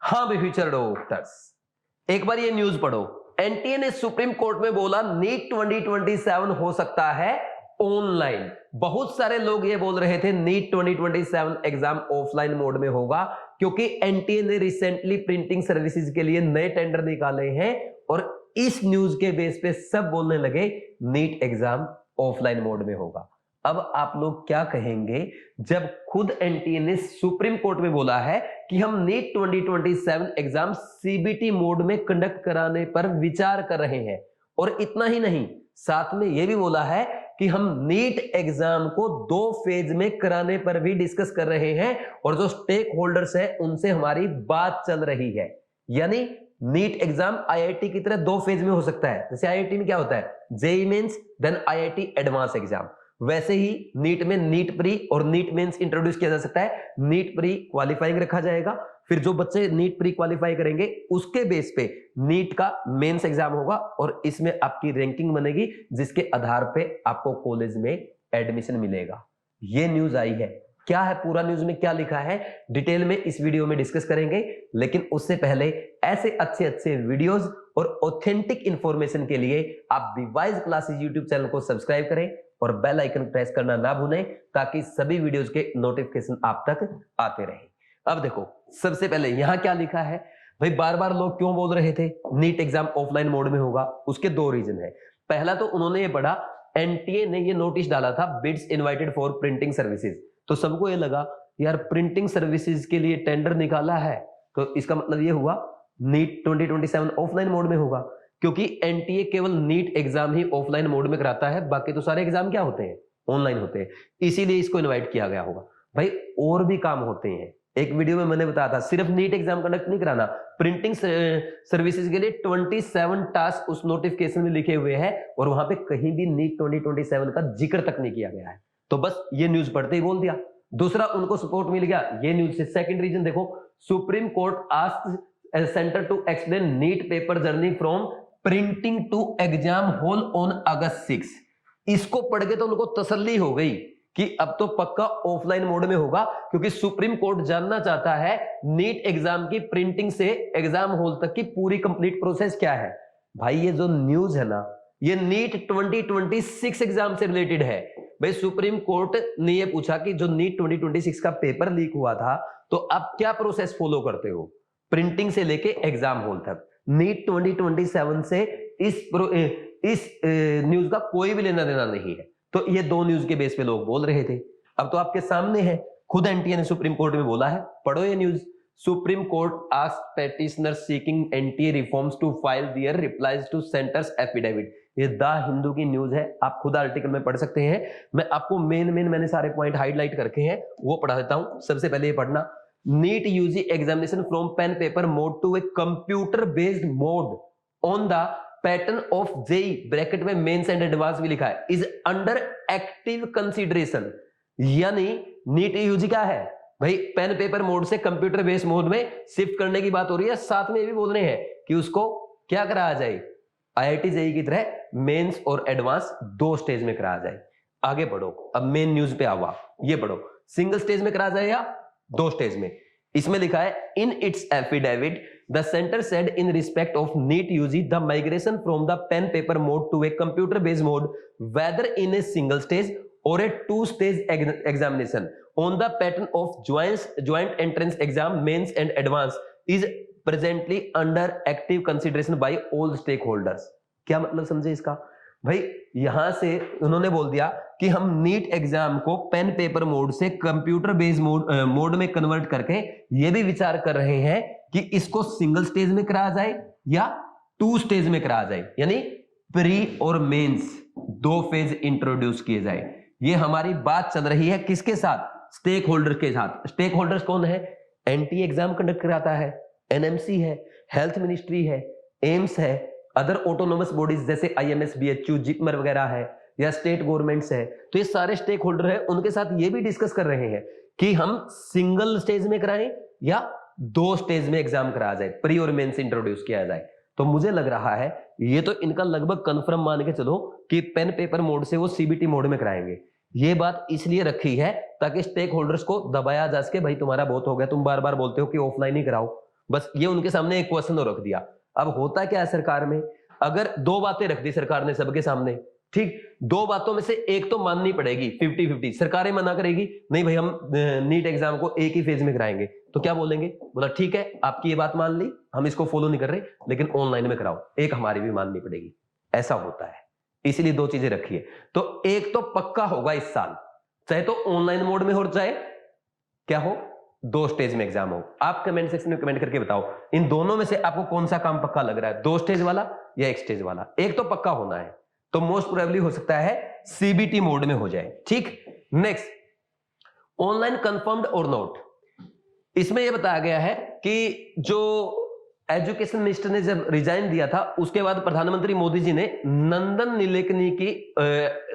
हाँ भी future doctors, एक बार ये न्यूज पढ़ो। एनटीए ने सुप्रीम कोर्ट में बोला नीट 2027 हो सकता है ऑनलाइन। बहुत सारे लोग ये बोल रहे थे नीट 2027 एग्जाम ऑफलाइन मोड में होगा, क्योंकि एनटीए ने रिसेंटली प्रिंटिंग सर्विसेज के लिए नए टेंडर निकाले हैं और इस न्यूज के बेस पे सब बोलने लगे नीट एग्जाम ऑफलाइन मोड में होगा। अब आप लोग क्या कहेंगे जब खुद एनटीए ने सुप्रीम कोर्ट में बोला है कि हम नीट 2027 एग्जाम सीबीटी मोड में कंडक्ट कराने पर विचार कर रहे हैं, और इतना ही नहीं, साथ में यह भी बोला है कि हम नीट एग्जाम को 2 फेज में कराने पर भी डिस्कस कर रहे हैं, और जो स्टेक होल्डर्स है उनसे हमारी बात चल रही है। यानी नीट एग्जाम आईआईटी की तरह 2 फेज में हो सकता है। जैसे आईआईटी में क्या होता है, JEE mains then IIT advance exam, वैसे ही नीट में नीट प्री और नीट मेंस इंट्रोड्यूस किया जा सकता है। नीट प्री क्वालिफाइंग रखा जाएगा, फिर जो बच्चे नीट प्री क्वालिफाई करेंगे उसके बेस पे नीट का मेंस एग्जाम होगा, और इसमें आपकी रैंकिंग बनेगी जिसके आधार पे आपको कॉलेज में एडमिशन मिलेगा। ये न्यूज आई है। क्या है पूरा न्यूज में क्या लिखा है डिटेल में इस वीडियो में डिस्कस करेंगे, लेकिन उससे पहले ऐसे अच्छे अच्छे वीडियोस और ऑथेंटिक इंफॉर्मेशन के लिए आप डिवाइस क्लासेस यूट्यूब चैनल को सब्सक्राइब करें और बेल आइकन प्रेस करना ना भूलें, ताकि सभी वीडियोस के नोटिफिकेशन आप तक आते रहें। अब देखो, सबसे पहले यहां क्या लिखा है भाई, बार बार लोग क्यों बोल रहे थे नीट एग्जाम ऑफलाइन मोड में होगा, उसके 2 रीजन है। पहला तो उन्होंने ये पढ़ा, एनटीए ने ये नोटिस डाला था bids invited for printing services, तो सबको ये लगा यार प्रिंटिंग सर्विसेज के लिए टेंडर निकाला है, तो इसका मतलब ये हुआ नीट 2027 ऑफलाइन मोड में होगा, क्योंकि एनटीए केवल नीट एग्जाम ही ऑफलाइन मोड में कराता है, बाकी तो सारे एग्जाम क्या होते हैं, ऑनलाइन होते हैं, इसीलिए इसको इनवाइट किया गया होगा। भाई और भी काम होते हैं, एक वीडियो में मैंने बताया था सिर्फ नीट एग्जाम कंडक्ट नहीं कराना, प्रिंटिंग सर्विसेज के लिए 27 टास्क उस नोटिफिकेशन में लिखे हुए हैं, और वहां पे कहीं भी नीट 2027 का जिक्र तक नहीं किया गया है। तो बस ये न्यूज पढ़ते ही बोल दिया। दूसरा, उनको सपोर्ट मिल गया ये न्यूज से। सेकंड रीजन देखो, Supreme Court asked centre to explain NEET paper journey from printing to exam hall on August 6। इसको पढ़ के तो उनको तसल्ली हो गई कि अब तो पक्का ऑफलाइन मोड में होगा, क्योंकि सुप्रीम कोर्ट जानना चाहता है नीट एग्जाम की प्रिंटिंग से एग्जाम हॉल तक की पूरी कंप्लीट प्रोसेस क्या है। भाई ये जो न्यूज है ना, ये नीट 2026 एग्जाम से रिलेटेड है। भाई सुप्रीम कोर्ट ने ये पूछा कि जो नीट 2026 का पेपर लीक हुआ था, तो आप क्या प्रोसेस फॉलो करते हो प्रिंटिंग से लेके एग्जाम हॉल तक। नीट 2027 से इस न्यूज का कोई भी लेना देना नहीं है। तो ये 2 न्यूज के बेस पे लोग बोल रहे थे। अब तो आपके सामने है, खुद एनटीए ने सुप्रीम कोर्ट में बोला है, पढ़ो ये news. Supreme Court asked petitioners seeking NTA reforms to file their replies to centre's affidavit. ये द हिंदू की न्यूज है, आप खुद आर्टिकल में पढ़ सकते हैं। मैं आपको मेन मैंने सारे पॉइंट हाईलाइट करके हैं वो पढ़ा देता हूं। सबसे पहले ये पढ़ना, NEET UG examination from pen paper mode to a computer based mode on the pattern of JEE bracket में मेंस एंड एडवांस भी लिखा है, इज अंडर एक्टिव कंसीडरेशन। यानी नीट यूजी क्या है भाई, पेन पेपर मोड से कंप्यूटर बेस्ड मोड में शिफ्ट करने की बात हो रही है। साथ में ये भी बोल रहे हैं कि उसको क्या कराया जाए, आईआईटी जेई की तरह मेंस और एडवांस 2 स्टेज में कराया जाए। आगे बढ़ो, अब मेन न्यूज पे आवा, ये पढ़ो, सिंगल स्टेज में कराया जाए या 2 स्टेज में। इसमें लिखा है, in its affidavit the centre said in respect of NEET UG the migration from the pen paper mode to a computer based mode whether in a single stage और a 2 stage examination on the pattern of joint entrance exam mains and advance is presently under active consideration by all stakeholders. क्या मतलब समझे इसका भाई, यहां से उन्होंने बोल दिया कि हम नीट एग्जाम को पेन पेपर मोड से कंप्यूटर बेस्ड मोड में कन्वर्ट करके ये भी विचार कर रहे हैं कि इसको सिंगल स्टेज में कराया जाए या 2 स्टेज में कराया जाए, यानी प्री और मेंस 2 फेज इंट्रोड्यूस किए जाए। ये हमारी बात चल रही है किसके साथ, स्टेक होल्डर के साथ। स्टेक होल्डर्स कौन है, एनटीए एग्जाम कंडक्ट कराता है, एनएमसी है, हेल्थ मिनिस्ट्री है, एम्स है, अदर ऑटोनोमस बॉडीज जैसे आईएमएस, बीएचयू, जिपमर वगैरह है, या स्टेट गवर्नमेंट्स है। तो ये सारे स्टेक होल्डर है, उनके साथ ये भी डिस्कस कर रहे हैं कि हम सिंगल स्टेज में कराएं या 2 स्टेज में एग्जाम कराया जाए, प्री और मेंस इंट्रोड्यूस किया जाए। तो मुझे लग रहा है ये तो इनका लगभग कंफर्म मान के चलो कि पेन पेपर मोड से वो सीबीटी मोड में कराएंगे। ये बात इसलिए रखी है ताकि स्टेक होल्डर्स को दबाया जा सके, भाई तुम्हारा बहुत हो गया, तुम बार बार बोलते हो कि ऑफलाइन ही कराओ। बस ये उनके सामने एक क्वेश्चन रख दिया। अब होता क्या है सरकार में, अगर दो बातें रख दी सरकार ने सबके सामने, ठीक, दो बातों में से एक तो माननी पड़ेगी, 50-50। सरकारें मना करेगी, नहीं भाई हम नीट एग्जाम को एक ही फेज में कराएंगे, तो क्या बोलेंगे, बोला ठीक है आपकी ये बात मान ली, हम इसको फॉलो नहीं कर रहे, लेकिन ऑनलाइन में कराओ, एक हमारी भी माननी पड़ेगी। ऐसा होता है, इसीलिए दो चीजें रखी है। तो एक तो पक्का होगा इस साल, चाहे तो ऑनलाइन मोड में हो, चाहे क्या हो, दो स्टेज में एग्जाम हो। आप कमेंट सेक्शन में कमेंट करके बताओ इन दोनों में से आपको कौन सा काम पक्का लग रहा है, दो स्टेज वाला या एक स्टेज वाला। एक तो पक्का होना है, तो मोस्ट प्रोबेबली हो सकता है सीबीटी मोड में हो जाए। ठीक, नेक्स्ट, ऑनलाइन कंफर्म्ड और नोट। इसमें यह बताया गया है कि जो एजुकेशन मिनिस्टर ने जब रिजाइन दिया था, उसके बाद प्रधानमंत्री मोदी जी ने नंदन नीलेकनी की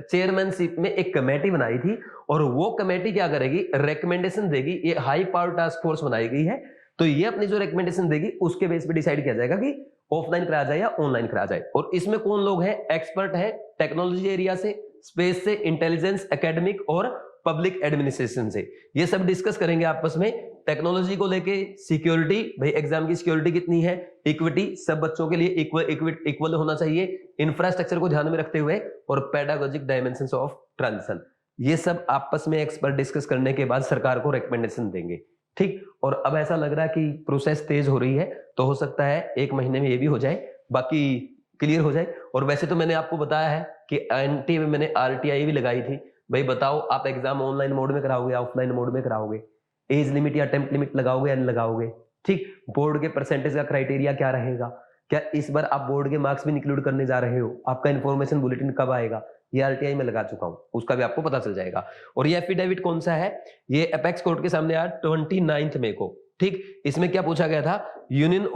चेयरमैनशिप में एक कमेटी बनाई थी, और वो कमेटी क्या करेगी, रिकमेंडेशन देगी। ये हाई पावर टास्क फोर्स बनाई गई है, तो ये अपनी जो रिकमेंडेशन देगी उसके बेस पे डिसाइड किया जाएगा कि ऑफलाइन कराया जाए या ऑनलाइन कराया जाए। और इसमें कौन लोग हैं, एक्सपर्ट है टेक्नोलॉजी एरिया से, स्पेस से, इंटेलिजेंस, एकेडमिक और पब्लिक एडमिनिस्ट्रेशन से। ये सब डिस्कस करेंगे आपस में। टेक्नोलॉजी को लेके सिक्योरिटी, भाई एग्जाम की सिक्योरिटी कितनी है, इक्विटी, सब बच्चों के लिए इक्वल होना चाहिए, इंफ्रास्ट्रक्चर को ध्यान में रखते हुए, और पेडागोजिक डायमेंशंस ऑफ ट्रांजिशन। ये सब आपस में एक्सपर्ट डिस्कस करने के बाद सरकार को रिकमेंडेशन देंगे। ठीक, और अब ऐसा लग रहा है कि प्रोसेस तेज हो रही है, तो हो सकता है एक महीने में ये भी हो जाए, बाकी क्लियर हो जाए। और वैसे तो मैंने आपको बताया है कि एनटीए में मैंने आरटीआई भी लगाई थी। भाई बताओ आप एग्जाम ऑनलाइन मोड में कराओगे या ऑफलाइन मोड में कराओगे, एज लिमिट या अटेम्प्ट लिमिट लगाओगे या नहीं लगाओगे। ठीक, बोर्ड के परसेंटेज का क्राइटेरिया क्या रहेगा, क्या इस बार आप बोर्ड के मार्क्स भी इंक्लूड करने जा रहे हो, आपका इन्फॉर्मेशन बुलेटिन कब आएगा, ये आरटीआई में लगा चुका हूं, उसका भी आपको पता चल जाएगा। और ये एफिडेविट कौन सा है, ये एपेक्स कोर्ट के सामने आया 29 मई को। ठीक, इसमें क्या पूछा गया था, यूनियन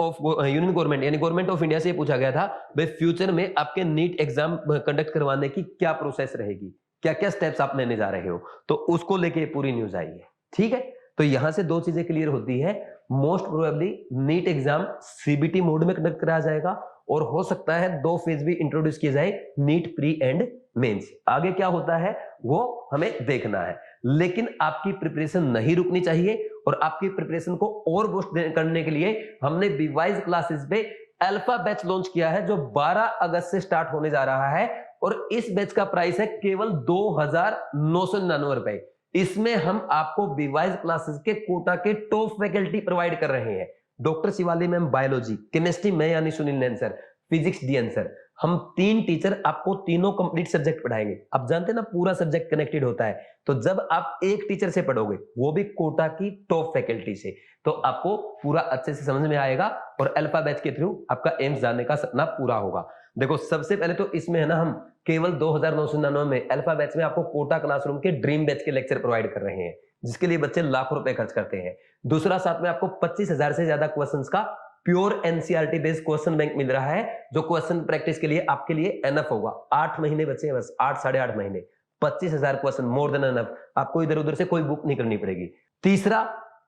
गवर्नमेंट यानी गवर्नमेंट ऑफ इंडिया से पूछा गया था, भाई फ्यूचर में आपके नीट एग्जाम कंडक्ट करवाने की क्या प्रोसेस रहेगी, क्या क्या स्टेप्स आप लेने जा रहे हो, तो उसको लेके पूरी न्यूज आई है। ठीक है, तो यहां से दो चीजें क्लियर होती है, most probably NEET exam CBT mode में कंडक्ट कराया जाएगा, और हो सकता है दो फेज भी इंट्रोड्यूस किए जाए, नीट प्री एंड मेंस। आगे क्या होता है वो हमें देखना है, लेकिन आपकी प्रिपरेशन नहीं रुकनी चाहिए। और आपकी प्रिपरेशन को और बूस्ट करने के लिए हमने बीवाइज क्लासेस पे अल्फा बैच लॉन्च किया है, जो 12 अगस्त से स्टार्ट होने जा रहा है, और इस बैच का प्राइस है केवल 2,999 रुपए। इसमें हम आपको बीवाइज क्लासेस के कोटा के टॉप फैकल्टी प्रोवाइड कर रहे हैं, doctor Shivali ma'am biology, chemistry मैं यानी सुनील नैन सर, फिजिक्स डीएन सर, हम 3 टीचर आपको तीनों कंप्लीट सब्जेक्ट पढ़ाएंगे। आप जानते हैं ना पूरा सब्जेक्ट कनेक्टेड होता है, तो जब आप एक टीचर से पढ़ोगे, वो भी कोटा की टॉप फैकल्टी से, तो आपको पूरा अच्छे से समझ में आएगा, और अल्फा बैच के थ्रू आपका एम्स जाने का सपना पूरा होगा। देखो सबसे पहले तो इसमें है ना, हम केवल 2,999 में अल्फा बैच में आपको कोटा क्लासरूम के ड्रीम बैच के लेक्चर प्रोवाइड कर रहे हैं, जिसके लिए बच्चे लाखों रुपए खर्च करते हैं। दूसरा, साथ में आपको 25,000 से ज्यादा क्वेश्चंस का pure NCERT based question bank मिल रहा है, जो क्वेश्चन प्रैक्टिस के लिए आपके लिए एनफ होगा। 8 महीने बचे हैं बस, 8 साढ़े 8 महीने, 25,000 क्वेश्चन, मोर देन एनफ। आपको इधर उधर से कोई बुक नहीं करनी पड़ेगी। तीसरा,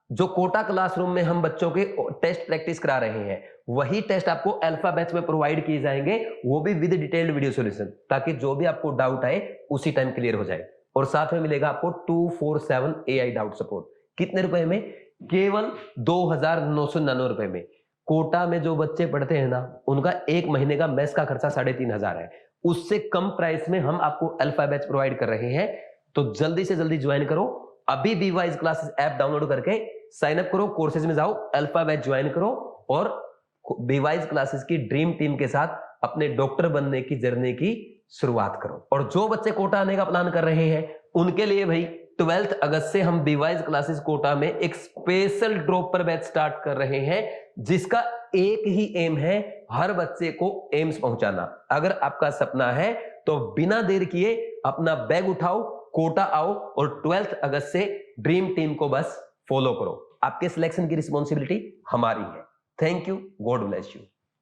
जो कोटा क्लासरूम में हम बच्चों के टेस्ट प्रैक्टिस करा रहे हैं, वही टेस्ट आपको अल्फा बैच में प्रोवाइड किए जाएंगे, वो भी विद डिटेल्ड वीडियो सॉल्यूशन, ताकि जो भी आपको डाउट आए उसी टाइम क्लियर हो जाए। और साथ में मिलेगा आपको 247 AI डाउट सपोर्ट। कितने रुपए में, केवल 2,999 रुपए में। कोटा में जो बच्चे पढ़ते हैं ना, उनका एक महीने का मेस का खर्चा 3,500 है, उससे कम प्राइस में हम आपको अल्फा बैच प्रोवाइड कर रहे हैं। तो जल्दी से जल्दी ज्वाइन करो, अभी बीवाइज क्लासेस ऐप डाउनलोड करके साइन अप करो, कोर्सेज में जाओ, अल्फा बैच ज्वाइन करो, और बीवाइज क्लासेस की ड्रीम टीम के साथ अपने डॉक्टर बनने की जर्नी की शुरुआत करो। और जो बच्चे कोटा आने का प्लान कर रहे हैं, उनके लिए भाई 12 अगस्त से हम बीवाइज क्लासेस कोटा में एक स्पेशल ड्रॉप पर बैच स्टार्ट कर रहे हैं, जिसका एक ही एम है, हर बच्चे को एम्स पहुंचाना। अगर आपका सपना है तो बिना देर किए अपना बैग उठाओ, कोटा आओ, और 12 अगस्त से ड्रीम टीम को बस फॉलो करो। आपके सिलेक्शन की रिस्पॉन्सिबिलिटी हमारी है। Thank you, God bless you.